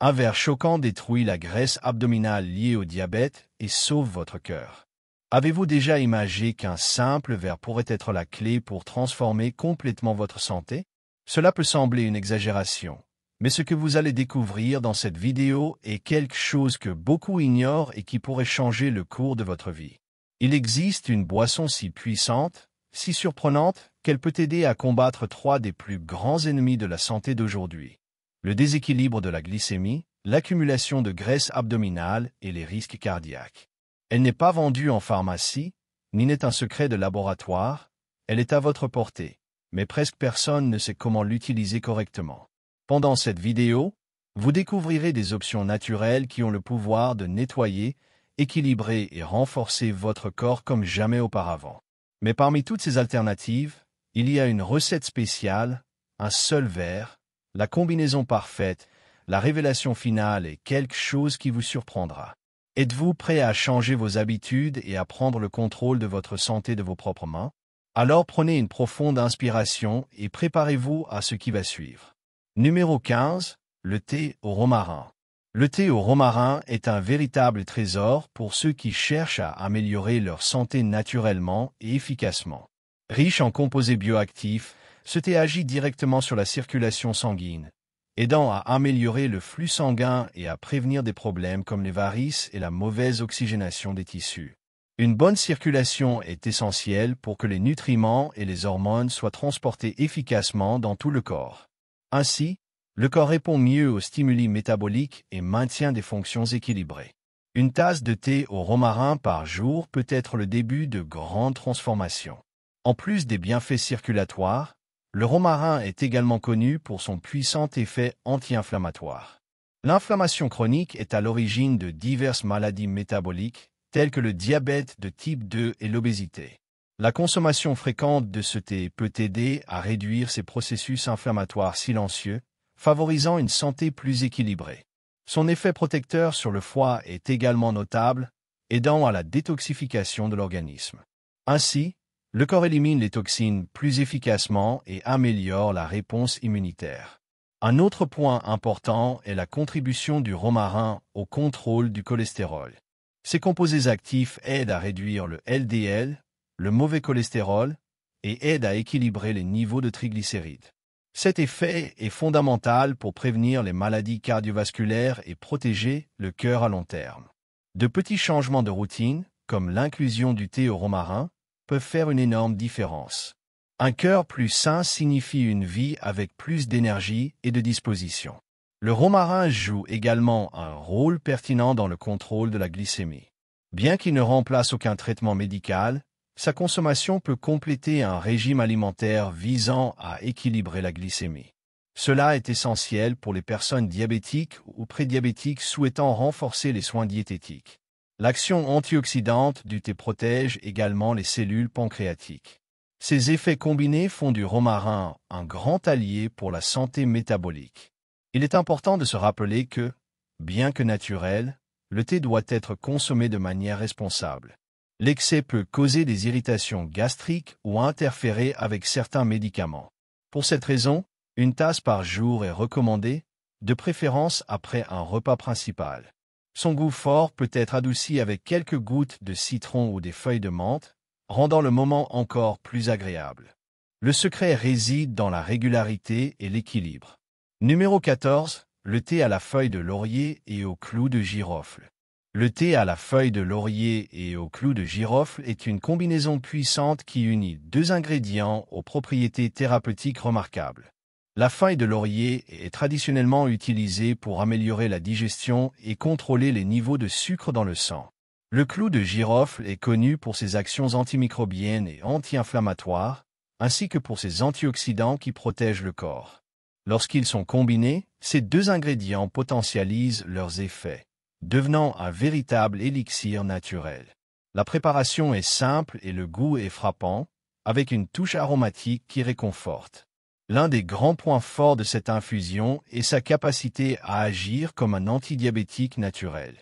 Un verre choquant détruit la graisse abdominale liée au diabète et sauve votre cœur. Avez-vous déjà imaginé qu'un simple verre pourrait être la clé pour transformer complètement votre santé? Cela peut sembler une exagération, mais ce que vous allez découvrir dans cette vidéo est quelque chose que beaucoup ignorent et qui pourrait changer le cours de votre vie. Il existe une boisson si puissante, si surprenante, qu'elle peut aider à combattre trois des plus grands ennemis de la santé d'aujourd'hui: le déséquilibre de la glycémie, l'accumulation de graisse abdominale et les risques cardiaques. Elle n'est pas vendue en pharmacie, ni n'est un secret de laboratoire, elle est à votre portée, mais presque personne ne sait comment l'utiliser correctement. Pendant cette vidéo, vous découvrirez des options naturelles qui ont le pouvoir de nettoyer, équilibrer et renforcer votre corps comme jamais auparavant. Mais parmi toutes ces alternatives, il y a une recette spéciale, un seul verre, la combinaison parfaite, la révélation finale est quelque chose qui vous surprendra. Êtes-vous prêt à changer vos habitudes et à prendre le contrôle de votre santé de vos propres mains? Alors prenez une profonde inspiration et préparez-vous à ce qui va suivre. Numéro 15. Le thé au romarin. Le thé au romarin est un véritable trésor pour ceux qui cherchent à améliorer leur santé naturellement et efficacement. Riche en composés bioactifs, ce thé agit directement sur la circulation sanguine, aidant à améliorer le flux sanguin et à prévenir des problèmes comme les varices et la mauvaise oxygénation des tissus. Une bonne circulation est essentielle pour que les nutriments et les hormones soient transportés efficacement dans tout le corps. Ainsi, le corps répond mieux aux stimuli métaboliques et maintient des fonctions équilibrées. Une tasse de thé au romarin par jour peut être le début de grandes transformations. En plus des bienfaits circulatoires, le romarin est également connu pour son puissant effet anti-inflammatoire. L'inflammation chronique est à l'origine de diverses maladies métaboliques, telles que le diabète de type 2 et l'obésité. La consommation fréquente de ce thé peut aider à réduire ces processus inflammatoires silencieux, favorisant une santé plus équilibrée. Son effet protecteur sur le foie est également notable, aidant à la détoxification de l'organisme. Ainsi, le corps élimine les toxines plus efficacement et améliore la réponse immunitaire. Un autre point important est la contribution du romarin au contrôle du cholestérol. Ces composés actifs aident à réduire le LDL, le mauvais cholestérol, et aident à équilibrer les niveaux de triglycérides. Cet effet est fondamental pour prévenir les maladies cardiovasculaires et protéger le cœur à long terme. De petits changements de routine, comme l'inclusion du thé au romarin, peuvent faire une énorme différence. Un cœur plus sain signifie une vie avec plus d'énergie et de disposition. Le romarin joue également un rôle pertinent dans le contrôle de la glycémie. Bien qu'il ne remplace aucun traitement médical, sa consommation peut compléter un régime alimentaire visant à équilibrer la glycémie. Cela est essentiel pour les personnes diabétiques ou prédiabétiques souhaitant renforcer les soins diététiques. L'action antioxydante du thé protège également les cellules pancréatiques. Ces effets combinés font du romarin un grand allié pour la santé métabolique. Il est important de se rappeler que, bien que naturel, le thé doit être consommé de manière responsable. L'excès peut causer des irritations gastriques ou interférer avec certains médicaments. Pour cette raison, une tasse par jour est recommandée, de préférence après un repas principal. Son goût fort peut être adouci avec quelques gouttes de citron ou des feuilles de menthe, rendant le moment encore plus agréable. Le secret réside dans la régularité et l'équilibre. Numéro 14. Le thé à la feuille de laurier et au clou de girofle. Le thé à la feuille de laurier et au clou de girofle est une combinaison puissante qui unit deux ingrédients aux propriétés thérapeutiques remarquables. La feuille de laurier est traditionnellement utilisée pour améliorer la digestion et contrôler les niveaux de sucre dans le sang. Le clou de girofle est connu pour ses actions antimicrobiennes et anti-inflammatoires, ainsi que pour ses antioxydants qui protègent le corps. Lorsqu'ils sont combinés, ces deux ingrédients potentialisent leurs effets, devenant un véritable élixir naturel. La préparation est simple et le goût est frappant, avec une touche aromatique qui réconforte. L'un des grands points forts de cette infusion est sa capacité à agir comme un antidiabétique naturel.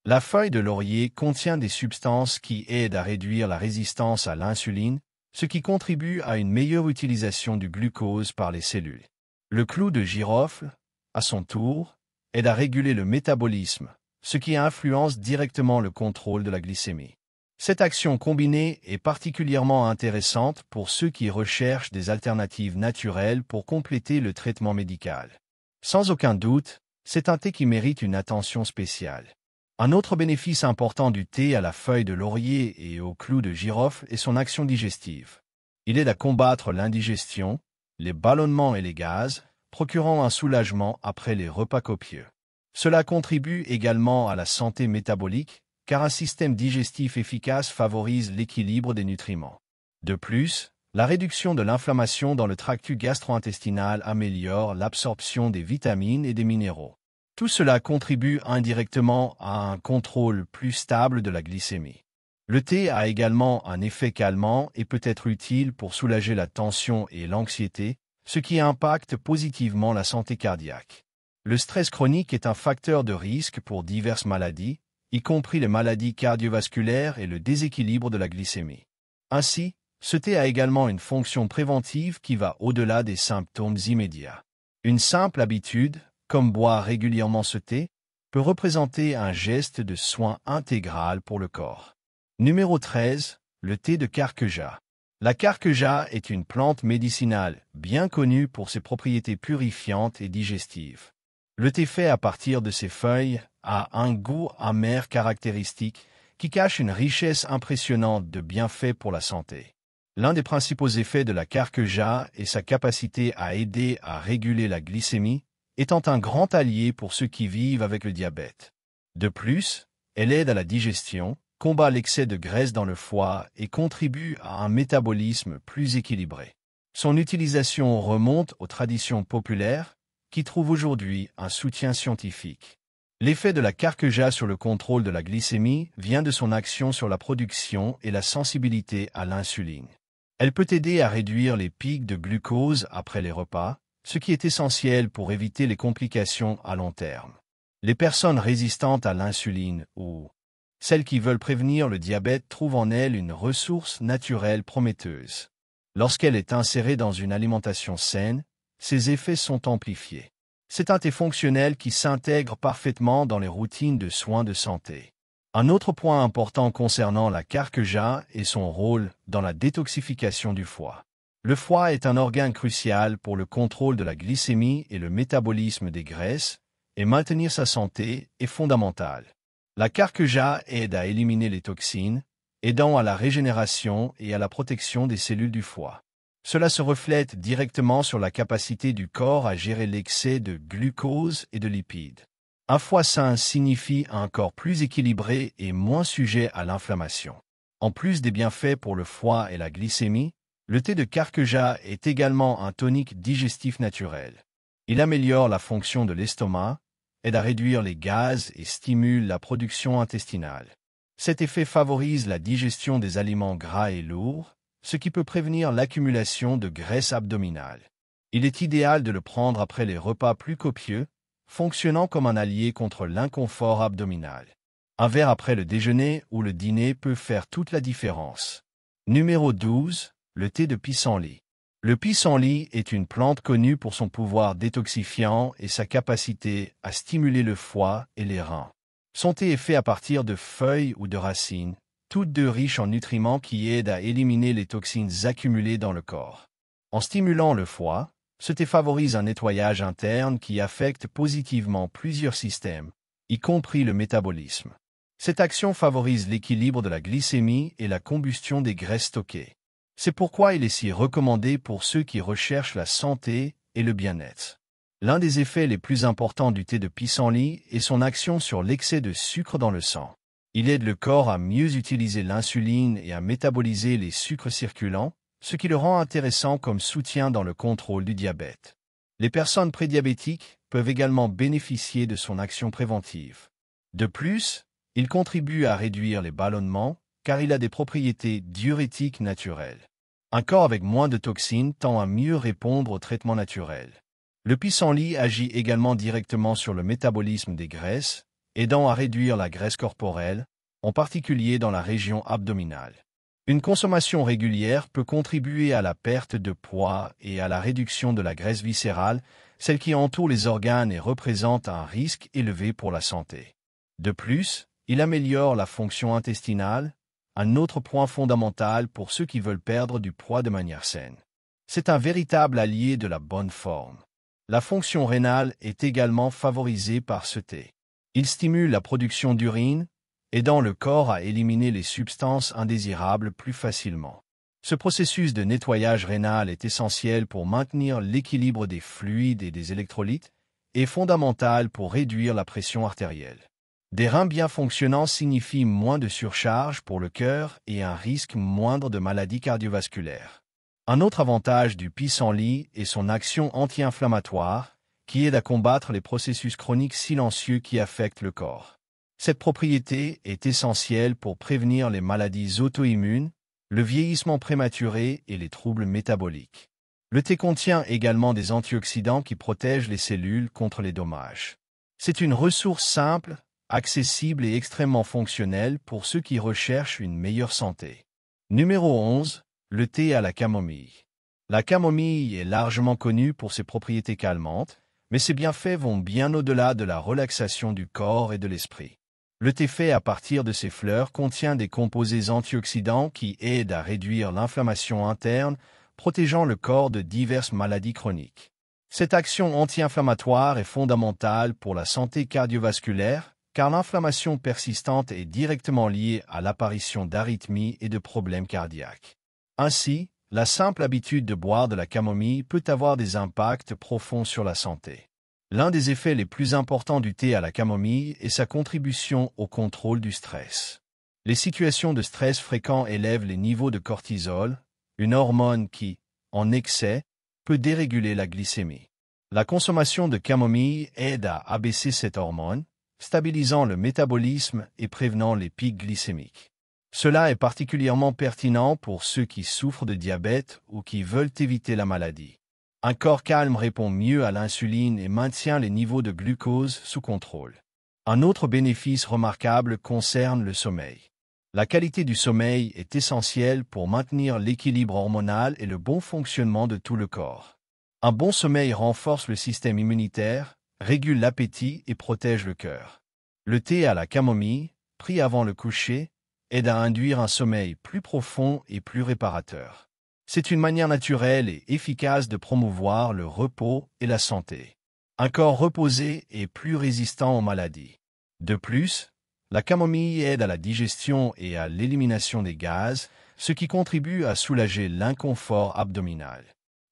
La feuille de laurier contient des substances qui aident à réduire la résistance à l'insuline, ce qui contribue à une meilleure utilisation du glucose par les cellules. Le clou de girofle, à son tour, aide à réguler le métabolisme, ce qui influence directement le contrôle de la glycémie. Cette action combinée est particulièrement intéressante pour ceux qui recherchent des alternatives naturelles pour compléter le traitement médical. Sans aucun doute, c'est un thé qui mérite une attention spéciale. Un autre bénéfice important du thé à la feuille de laurier et au clou de girofle est son action digestive. Il aide à combattre l'indigestion, les ballonnements et les gaz, procurant un soulagement après les repas copieux. Cela contribue également à la santé métabolique, car un système digestif efficace favorise l'équilibre des nutriments. De plus, la réduction de l'inflammation dans le tractus gastro-intestinal améliore l'absorption des vitamines et des minéraux. Tout cela contribue indirectement à un contrôle plus stable de la glycémie. Le thé a également un effet calmant et peut être utile pour soulager la tension et l'anxiété, ce qui impacte positivement la santé cardiaque. Le stress chronique est un facteur de risque pour diverses maladies, y compris les maladies cardiovasculaires et le déséquilibre de la glycémie. Ainsi, ce thé a également une fonction préventive qui va au-delà des symptômes immédiats. Une simple habitude, comme boire régulièrement ce thé, peut représenter un geste de soin intégral pour le corps. Numéro 13. Le thé de carqueja. La carqueja est une plante médicinale bien connue pour ses propriétés purifiantes et digestives. Le thé fait à partir de ses feuilles a un goût amer caractéristique qui cache une richesse impressionnante de bienfaits pour la santé. L'un des principaux effets de la carqueja est sa capacité à aider à réguler la glycémie, étant un grand allié pour ceux qui vivent avec le diabète. De plus, elle aide à la digestion, combat l'excès de graisse dans le foie et contribue à un métabolisme plus équilibré. Son utilisation remonte aux traditions populaires, qui trouvent aujourd'hui un soutien scientifique. L'effet de la carqueja sur le contrôle de la glycémie vient de son action sur la production et la sensibilité à l'insuline. Elle peut aider à réduire les pics de glucose après les repas, ce qui est essentiel pour éviter les complications à long terme. Les personnes résistantes à l'insuline ou celles qui veulent prévenir le diabète trouvent en elle une ressource naturelle prometteuse. Lorsqu'elle est insérée dans une alimentation saine, ses effets sont amplifiés. C'est un thé fonctionnel qui s'intègre parfaitement dans les routines de soins de santé. Un autre point important concernant la carqueja est son rôle dans la détoxification du foie. Le foie est un organe crucial pour le contrôle de la glycémie et le métabolisme des graisses, et maintenir sa santé est fondamental. La carqueja aide à éliminer les toxines, aidant à la régénération et à la protection des cellules du foie. Cela se reflète directement sur la capacité du corps à gérer l'excès de glucose et de lipides. Un foie sain signifie un corps plus équilibré et moins sujet à l'inflammation. En plus des bienfaits pour le foie et la glycémie, le thé de carqueja est également un tonique digestif naturel. Il améliore la fonction de l'estomac, aide à réduire les gaz et stimule la production intestinale. Cet effet favorise la digestion des aliments gras et lourds, ce qui peut prévenir l'accumulation de graisse abdominale. Il est idéal de le prendre après les repas plus copieux, fonctionnant comme un allié contre l'inconfort abdominal. Un verre après le déjeuner ou le dîner peut faire toute la différence. Numéro 12. Le thé de pissenlit. Le pissenlit est une plante connue pour son pouvoir détoxifiant et sa capacité à stimuler le foie et les reins. Son thé est fait à partir de feuilles ou de racines, toutes deux riches en nutriments qui aident à éliminer les toxines accumulées dans le corps. En stimulant le foie, ce thé favorise un nettoyage interne qui affecte positivement plusieurs systèmes, y compris le métabolisme. Cette action favorise l'équilibre de la glycémie et la combustion des graisses stockées. C'est pourquoi il est si recommandé pour ceux qui recherchent la santé et le bien-être. L'un des effets les plus importants du thé de pissenlit est son action sur l'excès de sucre dans le sang. Il aide le corps à mieux utiliser l'insuline et à métaboliser les sucres circulants, ce qui le rend intéressant comme soutien dans le contrôle du diabète. Les personnes prédiabétiques peuvent également bénéficier de son action préventive. De plus, il contribue à réduire les ballonnements, car il a des propriétés diurétiques naturelles. Un corps avec moins de toxines tend à mieux répondre au traitement naturel. Le pissenlit agit également directement sur le métabolisme des graisses, aidant à réduire la graisse corporelle, en particulier dans la région abdominale. Une consommation régulière peut contribuer à la perte de poids et à la réduction de la graisse viscérale, celle qui entoure les organes et représente un risque élevé pour la santé. De plus, il améliore la fonction intestinale, un autre point fondamental pour ceux qui veulent perdre du poids de manière saine. C'est un véritable allié de la bonne forme. La fonction rénale est également favorisée par ce thé. Il stimule la production d'urine, aidant le corps à éliminer les substances indésirables plus facilement. Ce processus de nettoyage rénal est essentiel pour maintenir l'équilibre des fluides et des électrolytes et fondamental pour réduire la pression artérielle. Des reins bien fonctionnants signifient moins de surcharge pour le cœur et un risque moindre de maladies cardiovasculaires. Un autre avantage du pissenlit est son action anti-inflammatoire, qui aide à combattre les processus chroniques silencieux qui affectent le corps. Cette propriété est essentielle pour prévenir les maladies auto-immunes, le vieillissement prématuré et les troubles métaboliques. Le thé contient également des antioxydants qui protègent les cellules contre les dommages. C'est une ressource simple, accessible et extrêmement fonctionnelle pour ceux qui recherchent une meilleure santé. Numéro 11. Le thé à la camomille. La camomille est largement connue pour ses propriétés calmantes, mais ses bienfaits vont bien au-delà de la relaxation du corps et de l'esprit. Le thé fait à partir de ces fleurs contient des composés antioxydants qui aident à réduire l'inflammation interne, protégeant le corps de diverses maladies chroniques. Cette action anti-inflammatoire est fondamentale pour la santé cardiovasculaire, car l'inflammation persistante est directement liée à l'apparition d'arythmies et de problèmes cardiaques. Ainsi, la simple habitude de boire de la camomille peut avoir des impacts profonds sur la santé. L'un des effets les plus importants du thé à la camomille est sa contribution au contrôle du stress. Les situations de stress fréquents élèvent les niveaux de cortisol, une hormone qui, en excès, peut déréguler la glycémie. La consommation de camomille aide à abaisser cette hormone, stabilisant le métabolisme et prévenant les pics glycémiques. Cela est particulièrement pertinent pour ceux qui souffrent de diabète ou qui veulent éviter la maladie. Un corps calme répond mieux à l'insuline et maintient les niveaux de glucose sous contrôle. Un autre bénéfice remarquable concerne le sommeil. La qualité du sommeil est essentielle pour maintenir l'équilibre hormonal et le bon fonctionnement de tout le corps. Un bon sommeil renforce le système immunitaire, régule l'appétit et protège le cœur. Le thé à la camomille, pris avant le coucher, aide à induire un sommeil plus profond et plus réparateur. C'est une manière naturelle et efficace de promouvoir le repos et la santé. Un corps reposé est plus résistant aux maladies. De plus, la camomille aide à la digestion et à l'élimination des gaz, ce qui contribue à soulager l'inconfort abdominal.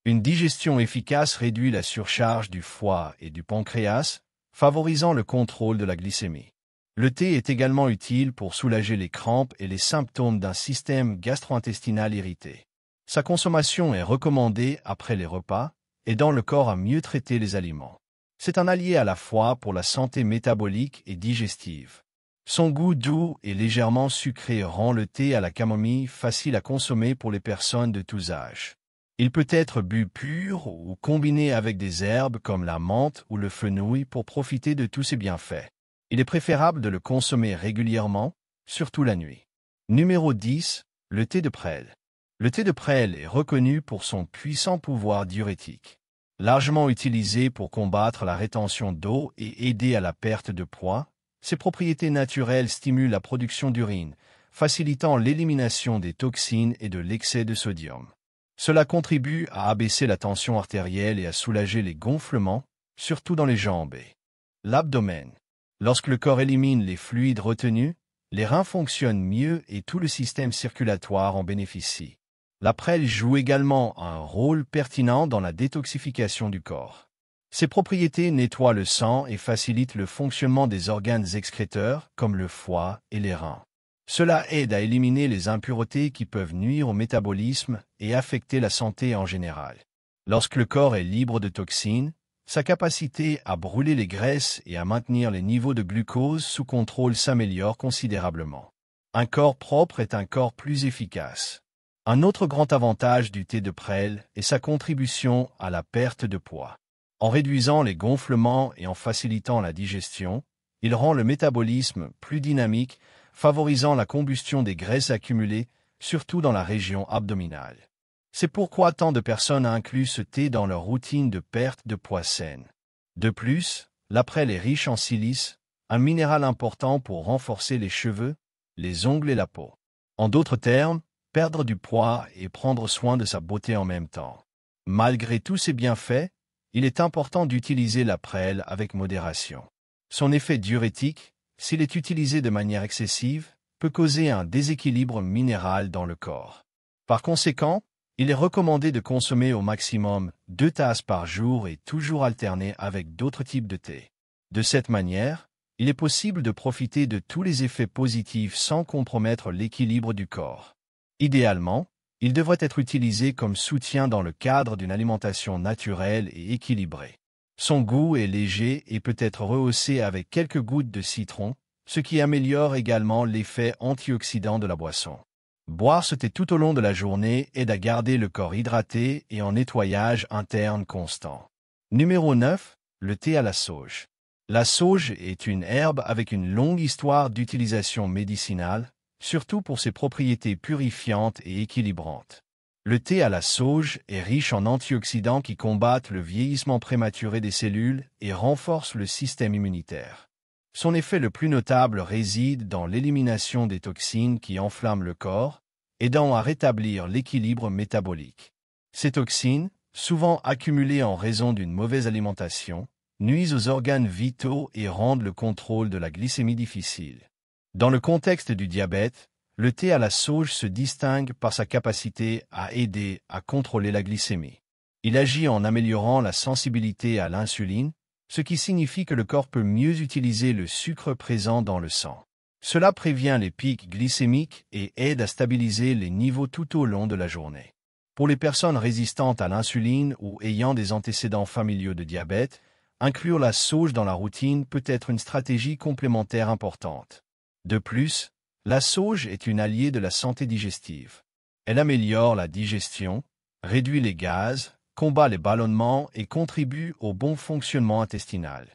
Une digestion efficace réduit la surcharge du foie et du pancréas, favorisant le contrôle de la glycémie. Le thé est également utile pour soulager les crampes et les symptômes d'un système gastro-intestinal irrité. Sa consommation est recommandée après les repas, aidant le corps à mieux traiter les aliments. C'est un allié à la fois pour la santé métabolique et digestive. Son goût doux et légèrement sucré rend le thé à la camomille facile à consommer pour les personnes de tous âges. Il peut être bu pur ou combiné avec des herbes comme la menthe ou le fenouil pour profiter de tous ses bienfaits. Il est préférable de le consommer régulièrement, surtout la nuit. Numéro 10. Le thé de prêle. Le thé de prêle est reconnu pour son puissant pouvoir diurétique. Largement utilisé pour combattre la rétention d'eau et aider à la perte de poids, ses propriétés naturelles stimulent la production d'urine, facilitant l'élimination des toxines et de l'excès de sodium. Cela contribue à abaisser la tension artérielle et à soulager les gonflements, surtout dans les jambes et l'abdomen. Lorsque le corps élimine les fluides retenus, les reins fonctionnent mieux et tout le système circulatoire en bénéficie. La prêle joue également un rôle pertinent dans la détoxification du corps. Ses propriétés nettoient le sang et facilitent le fonctionnement des organes excréteurs comme le foie et les reins. Cela aide à éliminer les impuretés qui peuvent nuire au métabolisme et affecter la santé en général. Lorsque le corps est libre de toxines, sa capacité à brûler les graisses et à maintenir les niveaux de glucose sous contrôle s'améliore considérablement. Un corps propre est un corps plus efficace. Un autre grand avantage du thé de prêle est sa contribution à la perte de poids. En réduisant les gonflements et en facilitant la digestion, il rend le métabolisme plus dynamique, favorisant la combustion des graisses accumulées, surtout dans la région abdominale. C'est pourquoi tant de personnes incluent ce thé dans leur routine de perte de poids saine. De plus, la prêle est riche en silice, un minéral important pour renforcer les cheveux, les ongles et la peau. En d'autres termes, perdre du poids et prendre soin de sa beauté en même temps. Malgré tous ces bienfaits, il est important d'utiliser la prêle avec modération. Son effet diurétique, s'il est utilisé de manière excessive, peut causer un déséquilibre minéral dans le corps. Par conséquent, il est recommandé de consommer au maximum 2 tasses par jour et toujours alterner avec d'autres types de thé. De cette manière, il est possible de profiter de tous les effets positifs sans compromettre l'équilibre du corps. Idéalement, il devrait être utilisé comme soutien dans le cadre d'une alimentation naturelle et équilibrée. Son goût est léger et peut être rehaussé avec quelques gouttes de citron, ce qui améliore également l'effet antioxydant de la boisson. Boire ce thé tout au long de la journée aide à garder le corps hydraté et en nettoyage interne constant. Numéro 9. Le thé à la sauge. La sauge est une herbe avec une longue histoire d'utilisation médicinale, surtout pour ses propriétés purifiantes et équilibrantes. Le thé à la sauge est riche en antioxydants qui combattent le vieillissement prématuré des cellules et renforcent le système immunitaire. Son effet le plus notable réside dans l'élimination des toxines qui enflamment le corps, aidant à rétablir l'équilibre métabolique. Ces toxines, souvent accumulées en raison d'une mauvaise alimentation, nuisent aux organes vitaux et rendent le contrôle de la glycémie difficile. Dans le contexte du diabète, le thé à la sauge se distingue par sa capacité à aider à contrôler la glycémie. Il agit en améliorant la sensibilité à l'insuline, ce qui signifie que le corps peut mieux utiliser le sucre présent dans le sang. Cela prévient les pics glycémiques et aide à stabiliser les niveaux tout au long de la journée. Pour les personnes résistantes à l'insuline ou ayant des antécédents familiaux de diabète, inclure la sauge dans la routine peut être une stratégie complémentaire importante. De plus, la sauge est une alliée de la santé digestive. Elle améliore la digestion, réduit les gaz, combat les ballonnements et contribue au bon fonctionnement intestinal.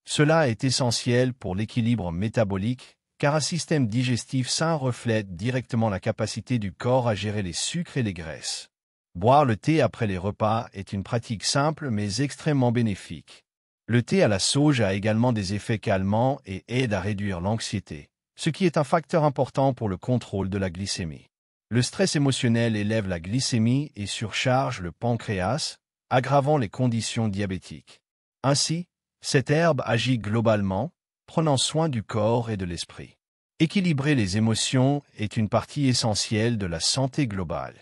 Cela est essentiel pour l'équilibre métabolique, car un système digestif sain reflète directement la capacité du corps à gérer les sucres et les graisses. Boire le thé après les repas est une pratique simple mais extrêmement bénéfique. Le thé à la sauge a également des effets calmants et aide à réduire l'anxiété, ce qui est un facteur important pour le contrôle de la glycémie. Le stress émotionnel élève la glycémie et surcharge le pancréas, aggravant les conditions diabétiques. Ainsi, cette herbe agit globalement, prenant soin du corps et de l'esprit. Équilibrer les émotions est une partie essentielle de la santé globale.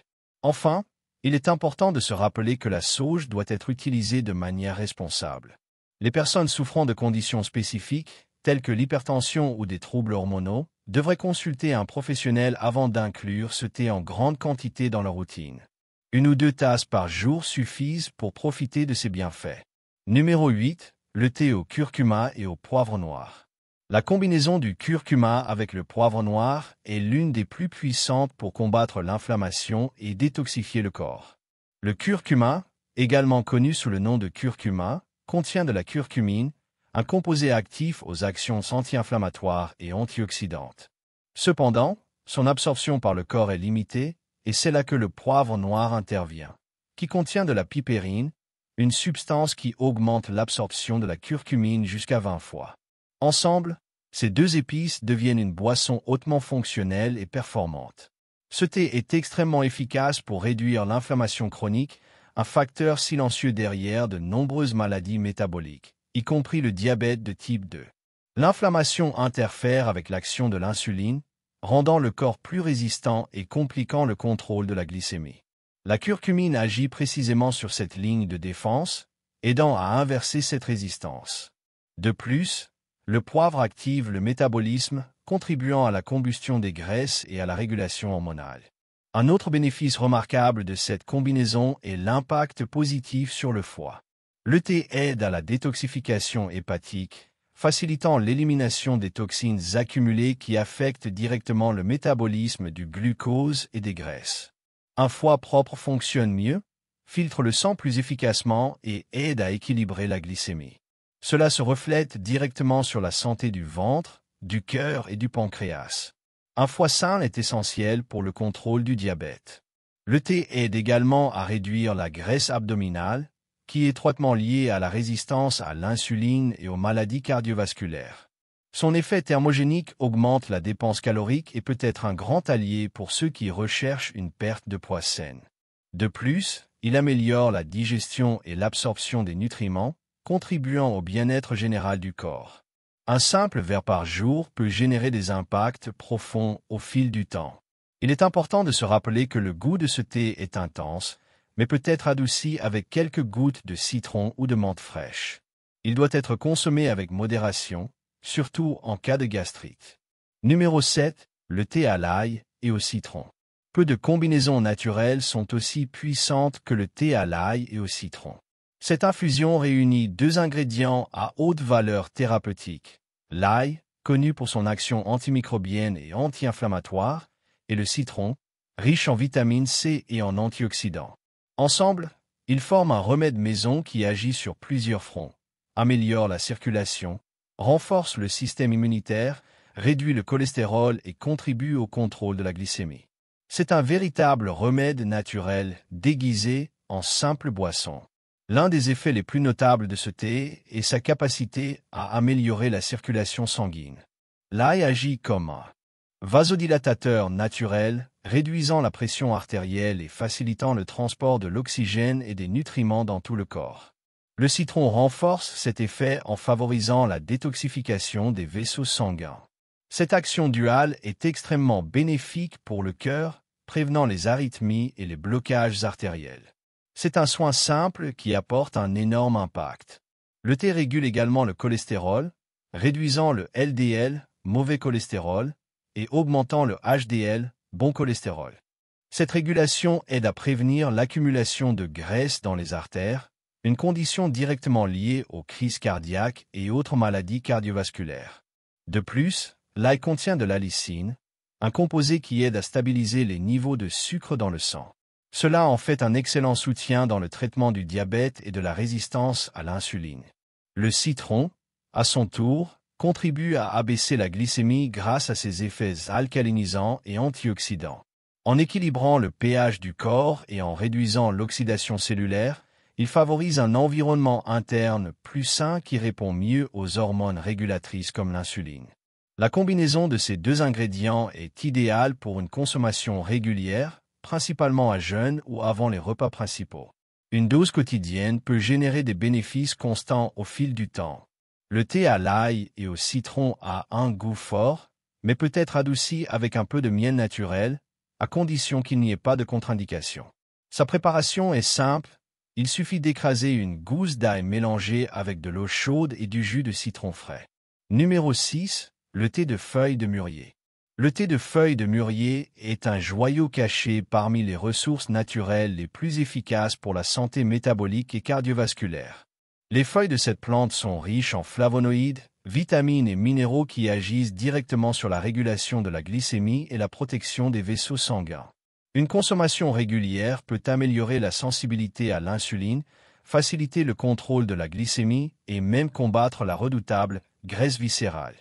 Enfin, il est important de se rappeler que la sauge doit être utilisée de manière responsable. Les personnes souffrant de conditions spécifiques, telles que l'hypertension ou des troubles hormonaux, devraient consulter un professionnel avant d'inclure ce thé en grande quantité dans leur routine. 1 ou 2 tasses par jour suffisent pour profiter de ses bienfaits. Numéro 8. Le thé au curcuma et au poivre noir. La combinaison du curcuma avec le poivre noir est l'une des plus puissantes pour combattre l'inflammation et détoxifier le corps. Le curcuma, également connu sous le nom de curcuma, contient de la curcumine, un composé actif aux actions anti-inflammatoires et antioxydantes. Cependant, son absorption par le corps est limitée, et c'est là que le poivre noir intervient, qui contient de la pipérine, une substance qui augmente l'absorption de la curcumine jusqu'à 20 fois. Ensemble, ces 2 épices deviennent une boisson hautement fonctionnelle et performante. Ce thé est extrêmement efficace pour réduire l'inflammation chronique, un facteur silencieux derrière de nombreuses maladies métaboliques, y compris le diabète de type 2. L'inflammation interfère avec l'action de l'insuline, rendant le corps plus résistant et compliquant le contrôle de la glycémie. La curcumine agit précisément sur cette ligne de défense, aidant à inverser cette résistance. De plus, le poivre active le métabolisme, contribuant à la combustion des graisses et à la régulation hormonale. Un autre bénéfice remarquable de cette combinaison est l'impact positif sur le foie. Le thé aide à la détoxification hépatique, facilitant l'élimination des toxines accumulées qui affectent directement le métabolisme du glucose et des graisses. Un foie propre fonctionne mieux, filtre le sang plus efficacement et aide à équilibrer la glycémie. Cela se reflète directement sur la santé du ventre, du cœur et du pancréas. Un foie sain est essentiel pour le contrôle du diabète. Le thé aide également à réduire la graisse abdominale, qui est étroitement liée à la résistance à l'insuline et aux maladies cardiovasculaires. Son effet thermogénique augmente la dépense calorique et peut être un grand allié pour ceux qui recherchent une perte de poids saine. De plus, il améliore la digestion et l'absorption des nutriments, contribuant au bien-être général du corps. Un simple verre par jour peut générer des impacts profonds au fil du temps. Il est important de se rappeler que le goût de ce thé est intense, mais peut être adouci avec quelques gouttes de citron ou de menthe fraîche. Il doit être consommé avec modération, surtout en cas de gastrite. Numéro 7. Le thé à l'ail et au citron. Peu de combinaisons naturelles sont aussi puissantes que le thé à l'ail et au citron. Cette infusion réunit deux ingrédients à haute valeur thérapeutique. L'ail, connu pour son action antimicrobienne et anti-inflammatoire, et le citron, riche en vitamine C et en antioxydants. Ensemble, ils forment un remède maison qui agit sur plusieurs fronts, améliore la circulation, renforce le système immunitaire, réduit le cholestérol et contribue au contrôle de la glycémie. C'est un véritable remède naturel déguisé en simple boisson. L'un des effets les plus notables de ce thé est sa capacité à améliorer la circulation sanguine. L'ail agit comme un vasodilatateur naturel, réduisant la pression artérielle et facilitant le transport de l'oxygène et des nutriments dans tout le corps. Le citron renforce cet effet en favorisant la détoxification des vaisseaux sanguins. Cette action duale est extrêmement bénéfique pour le cœur, prévenant les arythmies et les blocages artériels. C'est un soin simple qui apporte un énorme impact. Le thé régule également le cholestérol, réduisant le LDL, mauvais cholestérol, et augmentant le HDL, bon cholestérol. Cette régulation aide à prévenir l'accumulation de graisse dans les artères, une condition directement liée aux crises cardiaques et autres maladies cardiovasculaires. De plus, l'ail contient de l'allicine, un composé qui aide à stabiliser les niveaux de sucre dans le sang. Cela en fait un excellent soutien dans le traitement du diabète et de la résistance à l'insuline. Le citron, à son tour, contribue à abaisser la glycémie grâce à ses effets alcalinisants et antioxydants. En équilibrant le pH du corps et en réduisant l'oxydation cellulaire, il favorise un environnement interne plus sain qui répond mieux aux hormones régulatrices comme l'insuline. La combinaison de ces deux ingrédients est idéale pour une consommation régulière, principalement à jeûne ou avant les repas principaux. Une dose quotidienne peut générer des bénéfices constants au fil du temps. Le thé à l'ail et au citron a un goût fort, mais peut être adouci avec un peu de miel naturel, à condition qu'il n'y ait pas de contre-indication. Sa préparation est simple, il suffit d'écraser une gousse d'ail mélangée avec de l'eau chaude et du jus de citron frais. Numéro 6. Le thé de feuilles de mûrier. Le thé de feuilles de mûrier est un joyau caché parmi les ressources naturelles les plus efficaces pour la santé métabolique et cardiovasculaire. Les feuilles de cette plante sont riches en flavonoïdes, vitamines et minéraux qui agissent directement sur la régulation de la glycémie et la protection des vaisseaux sanguins. Une consommation régulière peut améliorer la sensibilité à l'insuline, faciliter le contrôle de la glycémie et même combattre la redoutable graisse viscérale.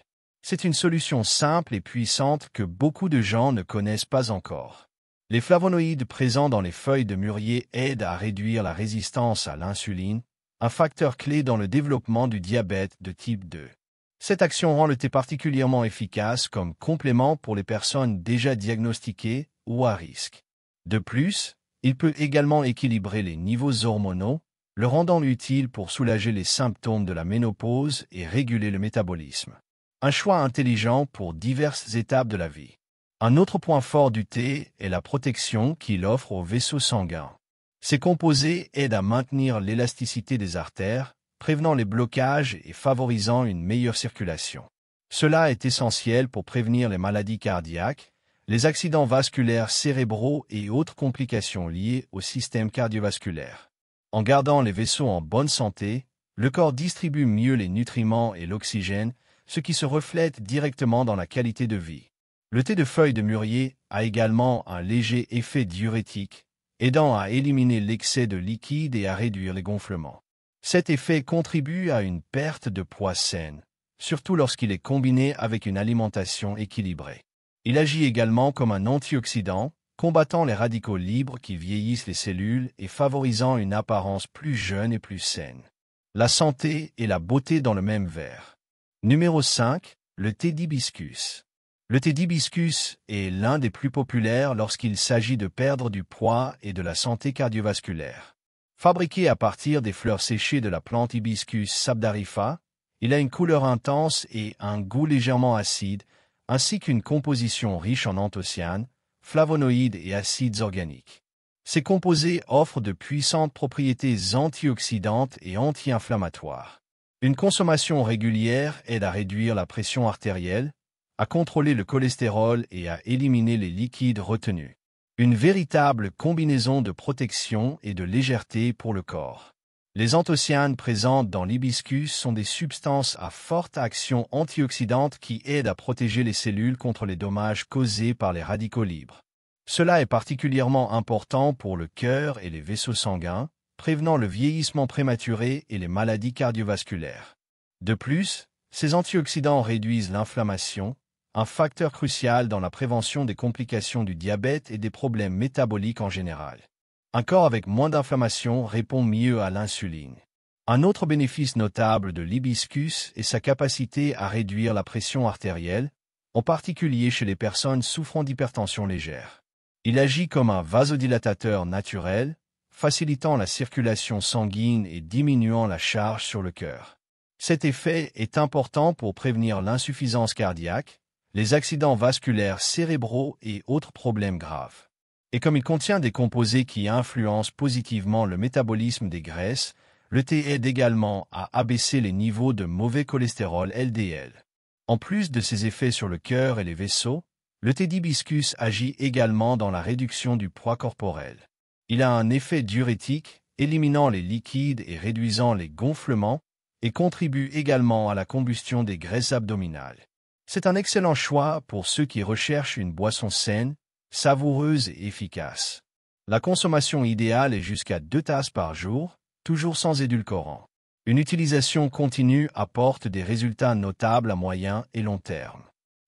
C'est une solution simple et puissante que beaucoup de gens ne connaissent pas encore. Les flavonoïdes présents dans les feuilles de mûrier aident à réduire la résistance à l'insuline, un facteur clé dans le développement du diabète de type 2. Cette action rend le thé particulièrement efficace comme complément pour les personnes déjà diagnostiquées ou à risque. De plus, il peut également équilibrer les niveaux hormonaux, le rendant utile pour soulager les symptômes de la ménopause et réguler le métabolisme. Un choix intelligent pour diverses étapes de la vie. Un autre point fort du thé est la protection qu'il offre aux vaisseaux sanguins. Ces composés aident à maintenir l'élasticité des artères, prévenant les blocages et favorisant une meilleure circulation. Cela est essentiel pour prévenir les maladies cardiaques, les accidents vasculaires cérébraux et autres complications liées au système cardiovasculaire. En gardant les vaisseaux en bonne santé, le corps distribue mieux les nutriments et l'oxygène, ce qui se reflète directement dans la qualité de vie. Le thé de feuilles de mûrier a également un léger effet diurétique, aidant à éliminer l'excès de liquide et à réduire les gonflements. Cet effet contribue à une perte de poids saine, surtout lorsqu'il est combiné avec une alimentation équilibrée. Il agit également comme un antioxydant, combattant les radicaux libres qui vieillissent les cellules et favorisant une apparence plus jeune et plus saine. La santé et la beauté dans le même verre. Numéro 5. Le thé d'hibiscus. Le thé d'hibiscus est l'un des plus populaires lorsqu'il s'agit de perdre du poids et de la santé cardiovasculaire. Fabriqué à partir des fleurs séchées de la plante Hibiscus sabdarifa, il a une couleur intense et un goût légèrement acide, ainsi qu'une composition riche en anthocyanes, flavonoïdes et acides organiques. Ces composés offrent de puissantes propriétés antioxydantes et anti-inflammatoires. Une consommation régulière aide à réduire la pression artérielle, à contrôler le cholestérol et à éliminer les liquides retenus. Une véritable combinaison de protection et de légèreté pour le corps. Les anthocyanes présentes dans l'hibiscus sont des substances à forte action antioxydante qui aident à protéger les cellules contre les dommages causés par les radicaux libres. Cela est particulièrement important pour le cœur et les vaisseaux sanguins, prévenant le vieillissement prématuré et les maladies cardiovasculaires. De plus, ces antioxydants réduisent l'inflammation, un facteur crucial dans la prévention des complications du diabète et des problèmes métaboliques en général. Un corps avec moins d'inflammation répond mieux à l'insuline. Un autre bénéfice notable de l'hibiscus est sa capacité à réduire la pression artérielle, en particulier chez les personnes souffrant d'hypertension légère. Il agit comme un vasodilatateur naturel, facilitant la circulation sanguine et diminuant la charge sur le cœur. Cet effet est important pour prévenir l'insuffisance cardiaque, les accidents vasculaires cérébraux et autres problèmes graves. Et comme il contient des composés qui influencent positivement le métabolisme des graisses, le thé aide également à abaisser les niveaux de mauvais cholestérol LDL. En plus de ses effets sur le cœur et les vaisseaux, le thé d'hibiscus agit également dans la réduction du poids corporel. Il a un effet diurétique, éliminant les liquides et réduisant les gonflements, et contribue également à la combustion des graisses abdominales. C'est un excellent choix pour ceux qui recherchent une boisson saine, savoureuse et efficace. La consommation idéale est jusqu'à 2 tasses par jour, toujours sans édulcorant. Une utilisation continue apporte des résultats notables à moyen et long terme.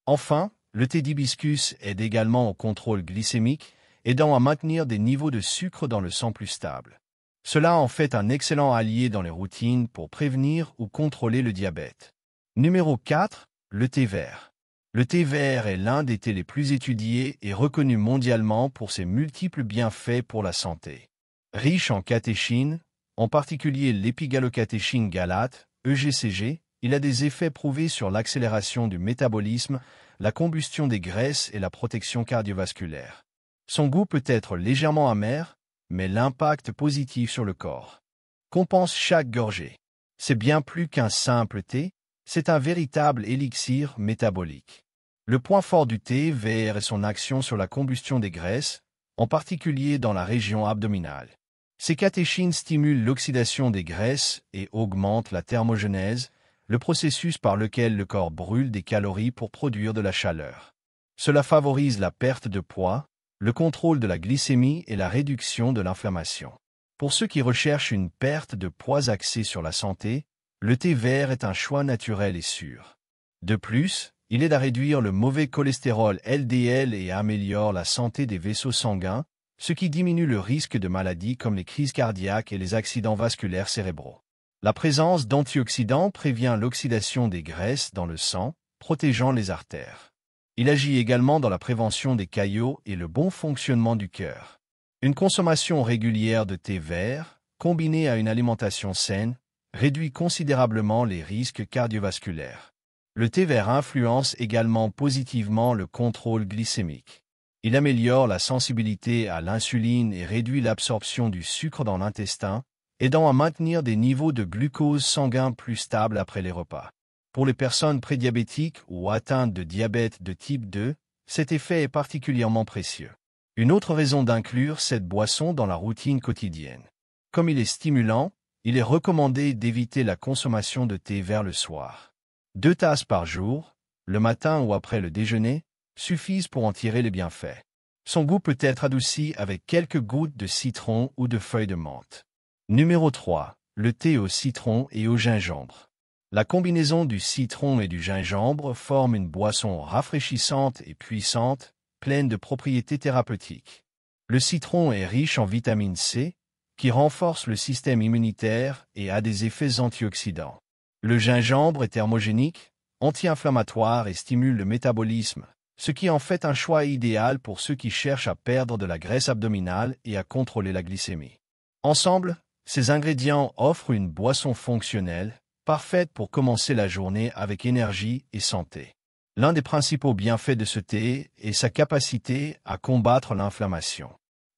Enfin, le thé d'hibiscus aide également au contrôle glycémique, aidant à maintenir des niveaux de sucre dans le sang plus stables. Cela en fait un excellent allié dans les routines pour prévenir ou contrôler le diabète. Numéro 4. Le thé vert. Le thé vert est l'un des thés les plus étudiés et reconnus mondialement pour ses multiples bienfaits pour la santé. Riche en catéchines, en particulier l'épigalocatéchine galate, EGCG, il a des effets prouvés sur l'accélération du métabolisme, la combustion des graisses et la protection cardiovasculaire. Son goût peut être légèrement amer, mais l'impact positif sur le corps compense chaque gorgée. C'est bien plus qu'un simple thé, c'est un véritable élixir métabolique. Le point fort du thé vert est son action sur la combustion des graisses, en particulier dans la région abdominale. Ces catéchines stimulent l'oxydation des graisses et augmentent la thermogenèse, le processus par lequel le corps brûle des calories pour produire de la chaleur. Cela favorise la perte de poids, le contrôle de la glycémie et la réduction de l'inflammation. Pour ceux qui recherchent une perte de poids axée sur la santé, le thé vert est un choix naturel et sûr. De plus, il aide à réduire le mauvais cholestérol LDL et améliore la santé des vaisseaux sanguins, ce qui diminue le risque de maladies comme les crises cardiaques et les accidents vasculaires cérébraux. La présence d'antioxydants prévient l'oxydation des graisses dans le sang, protégeant les artères. Il agit également dans la prévention des caillots et le bon fonctionnement du cœur. Une consommation régulière de thé vert, combinée à une alimentation saine, réduit considérablement les risques cardiovasculaires. Le thé vert influence également positivement le contrôle glycémique. Il améliore la sensibilité à l'insuline et réduit l'absorption du sucre dans l'intestin, aidant à maintenir des niveaux de glucose sanguin plus stables après les repas. Pour les personnes prédiabétiques ou atteintes de diabète de type 2, cet effet est particulièrement précieux. Une autre raison d'inclure cette boisson dans la routine quotidienne. Comme il est stimulant, il est recommandé d'éviter la consommation de thé vert le soir. 2 tasses par jour, le matin ou après le déjeuner, suffisent pour en tirer les bienfaits. Son goût peut être adouci avec quelques gouttes de citron ou de feuilles de menthe. Numéro 3. Le thé au citron et au gingembre. La combinaison du citron et du gingembre forme une boisson rafraîchissante et puissante, pleine de propriétés thérapeutiques. Le citron est riche en vitamine C, qui renforce le système immunitaire et a des effets antioxydants. Le gingembre est thermogénique, anti-inflammatoire et stimule le métabolisme, ce qui en fait un choix idéal pour ceux qui cherchent à perdre de la graisse abdominale et à contrôler la glycémie. Ensemble, ces ingrédients offrent une boisson fonctionnelle, parfaite pour commencer la journée avec énergie et santé. L'un des principaux bienfaits de ce thé est sa capacité à combattre l'inflammation.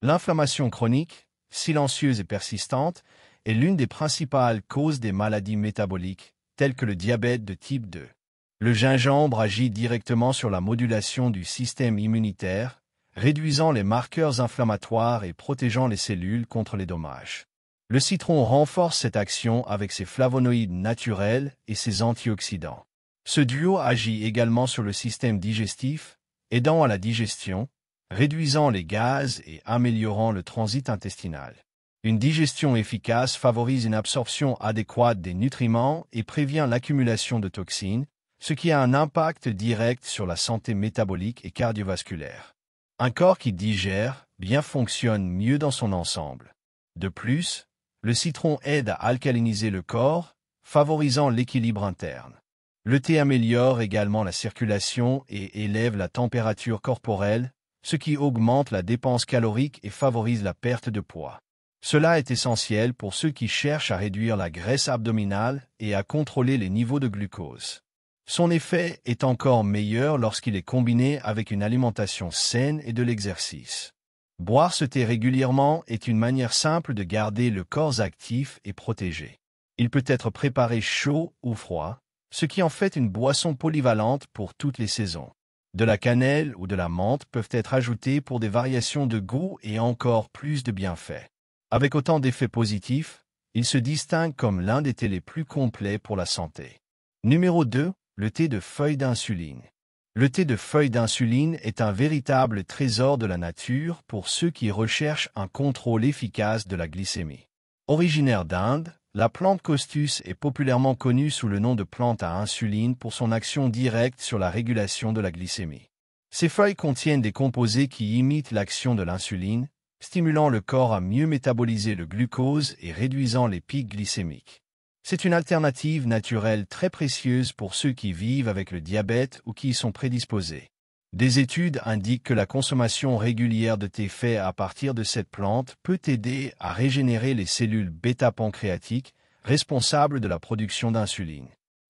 L'inflammation chronique, silencieuse et persistante, est l'une des principales causes des maladies métaboliques, telles que le diabète de type 2. Le gingembre agit directement sur la modulation du système immunitaire, réduisant les marqueurs inflammatoires et protégeant les cellules contre les dommages. Le citron renforce cette action avec ses flavonoïdes naturels et ses antioxydants. Ce duo agit également sur le système digestif, aidant à la digestion, réduisant les gaz et améliorant le transit intestinal. Une digestion efficace favorise une absorption adéquate des nutriments et prévient l'accumulation de toxines, ce qui a un impact direct sur la santé métabolique et cardiovasculaire. Un corps qui digère bien fonctionne mieux dans son ensemble. De plus, le citron aide à alcaliniser le corps, favorisant l'équilibre interne. Le thé améliore également la circulation et élève la température corporelle, ce qui augmente la dépense calorique et favorise la perte de poids. Cela est essentiel pour ceux qui cherchent à réduire la graisse abdominale et à contrôler les niveaux de glucose. Son effet est encore meilleur lorsqu'il est combiné avec une alimentation saine et de l'exercice. Boire ce thé régulièrement est une manière simple de garder le corps actif et protégé. Il peut être préparé chaud ou froid, ce qui en fait une boisson polyvalente pour toutes les saisons. De la cannelle ou de la menthe peuvent être ajoutés pour des variations de goût et encore plus de bienfaits. Avec autant d'effets positifs, il se distingue comme l'un des thés les plus complets pour la santé. Numéro 2. Le thé de feuilles d'insuline. Le thé de feuilles d'insuline est un véritable trésor de la nature pour ceux qui recherchent un contrôle efficace de la glycémie. Originaire d'Inde, la plante Costus est populairement connue sous le nom de plante à insuline pour son action directe sur la régulation de la glycémie. Ces feuilles contiennent des composés qui imitent l'action de l'insuline, stimulant le corps à mieux métaboliser le glucose et réduisant les pics glycémiques. C'est une alternative naturelle très précieuse pour ceux qui vivent avec le diabète ou qui y sont prédisposés. Des études indiquent que la consommation régulière de thé fait à partir de cette plante peut aider à régénérer les cellules bêta-pancréatiques, responsables de la production d'insuline.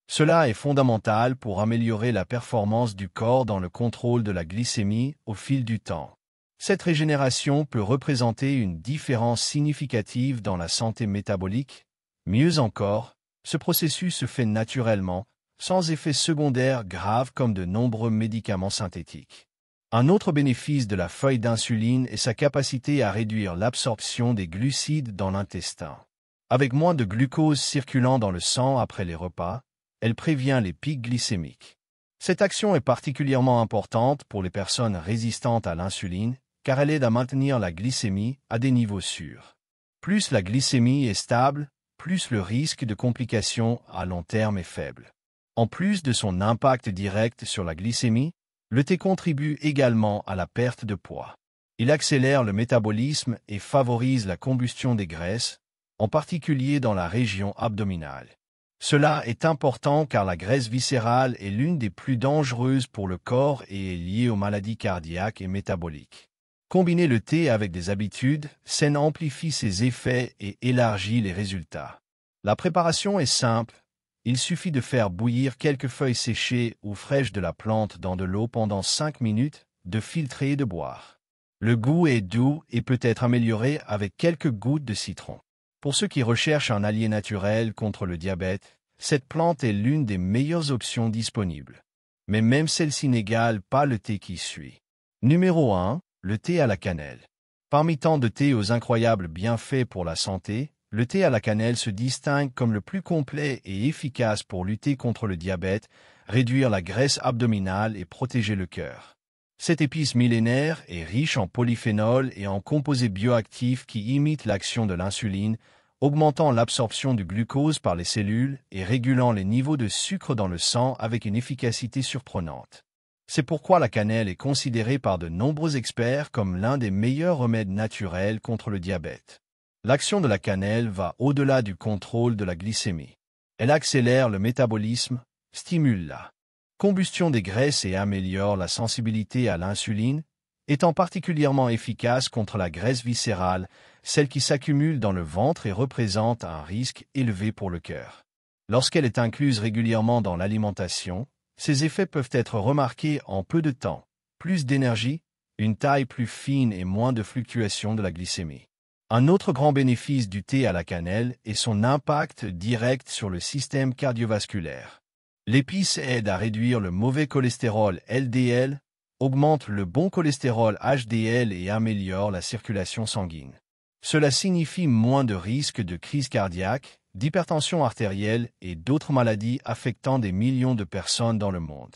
Cela est fondamental pour améliorer la performance du corps dans le contrôle de la glycémie au fil du temps. Cette régénération peut représenter une différence significative dans la santé métabolique. Mieux encore, ce processus se fait naturellement, sans effets secondaires graves comme de nombreux médicaments synthétiques. Un autre bénéfice de la feuille d'insuline est sa capacité à réduire l'absorption des glucides dans l'intestin. Avec moins de glucose circulant dans le sang après les repas, elle prévient les pics glycémiques. Cette action est particulièrement importante pour les personnes résistantes à l'insuline, car elle aide à maintenir la glycémie à des niveaux sûrs. Plus la glycémie est stable, plus le risque de complications à long terme est faible. En plus de son impact direct sur la glycémie, le thé contribue également à la perte de poids. Il accélère le métabolisme et favorise la combustion des graisses, en particulier dans la région abdominale. Cela est important car la graisse viscérale est l'une des plus dangereuses pour le corps et est liée aux maladies cardiaques et métaboliques. Combiner le thé avec des habitudes saines amplifie ses effets et élargit les résultats. La préparation est simple. Il suffit de faire bouillir quelques feuilles séchées ou fraîches de la plante dans de l'eau pendant 5 minutes, de filtrer et de boire. Le goût est doux et peut être amélioré avec quelques gouttes de citron. Pour ceux qui recherchent un allié naturel contre le diabète, cette plante est l'une des meilleures options disponibles. Mais même celle-ci n'égale pas le thé qui suit. Numéro 1. Le thé à la cannelle. Parmi tant de thés aux incroyables bienfaits pour la santé, le thé à la cannelle se distingue comme le plus complet et efficace pour lutter contre le diabète, réduire la graisse abdominale et protéger le cœur. Cette épice millénaire est riche en polyphénols et en composés bioactifs qui imitent l'action de l'insuline, augmentant l'absorption du glucose par les cellules et régulant les niveaux de sucre dans le sang avec une efficacité surprenante. C'est pourquoi la cannelle est considérée par de nombreux experts comme l'un des meilleurs remèdes naturels contre le diabète. L'action de la cannelle va au-delà du contrôle de la glycémie. Elle accélère le métabolisme, stimule la combustion des graisses et améliore la sensibilité à l'insuline, étant particulièrement efficace contre la graisse viscérale, celle qui s'accumule dans le ventre et représente un risque élevé pour le cœur. Lorsqu'elle est incluse régulièrement dans l'alimentation, ses effets peuvent être remarqués en peu de temps, plus d'énergie, une taille plus fine et moins de fluctuations de la glycémie. Un autre grand bénéfice du thé à la cannelle est son impact direct sur le système cardiovasculaire. L'épice aide à réduire le mauvais cholestérol LDL, augmente le bon cholestérol HDL et améliore la circulation sanguine. Cela signifie moins de risques de crise cardiaque, d'hypertension artérielle et d'autres maladies affectant des millions de personnes dans le monde.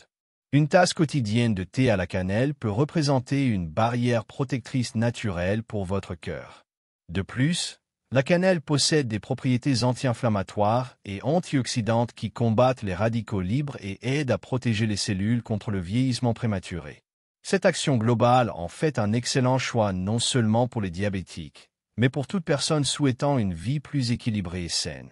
Une tasse quotidienne de thé à la cannelle peut représenter une barrière protectrice naturelle pour votre cœur. De plus, la cannelle possède des propriétés anti-inflammatoires et antioxydantes qui combattent les radicaux libres et aident à protéger les cellules contre le vieillissement prématuré. Cette action globale en fait un excellent choix non seulement pour les diabétiques, mais pour toute personne souhaitant une vie plus équilibrée et saine.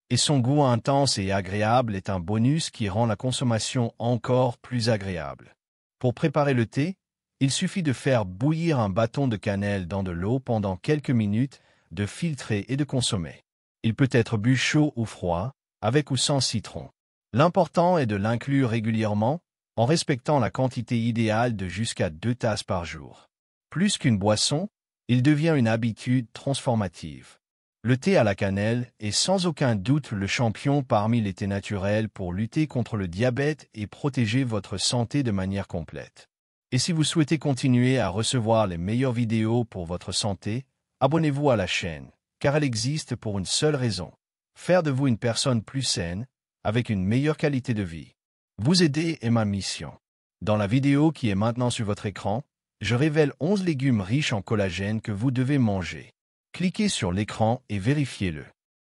Et son goût intense et agréable est un bonus qui rend la consommation encore plus agréable. Pour préparer le thé, il suffit de faire bouillir un bâton de cannelle dans de l'eau pendant quelques minutes, de filtrer et de consommer. Il peut être bu chaud ou froid, avec ou sans citron. L'important est de l'inclure régulièrement, en respectant la quantité idéale de jusqu'à 2 tasses par jour. Plus qu'une boisson, il devient une habitude transformative. Le thé à la cannelle est sans aucun doute le champion parmi les thés naturels pour lutter contre le diabète et protéger votre santé de manière complète. Et si vous souhaitez continuer à recevoir les meilleures vidéos pour votre santé, abonnez-vous à la chaîne, car elle existe pour une seule raison: faire de vous une personne plus saine, avec une meilleure qualité de vie. Vous aider est ma mission. Dans la vidéo qui est maintenant sur votre écran, je révèle 11 légumes riches en collagène que vous devez manger. Cliquez sur l'écran et vérifiez-le.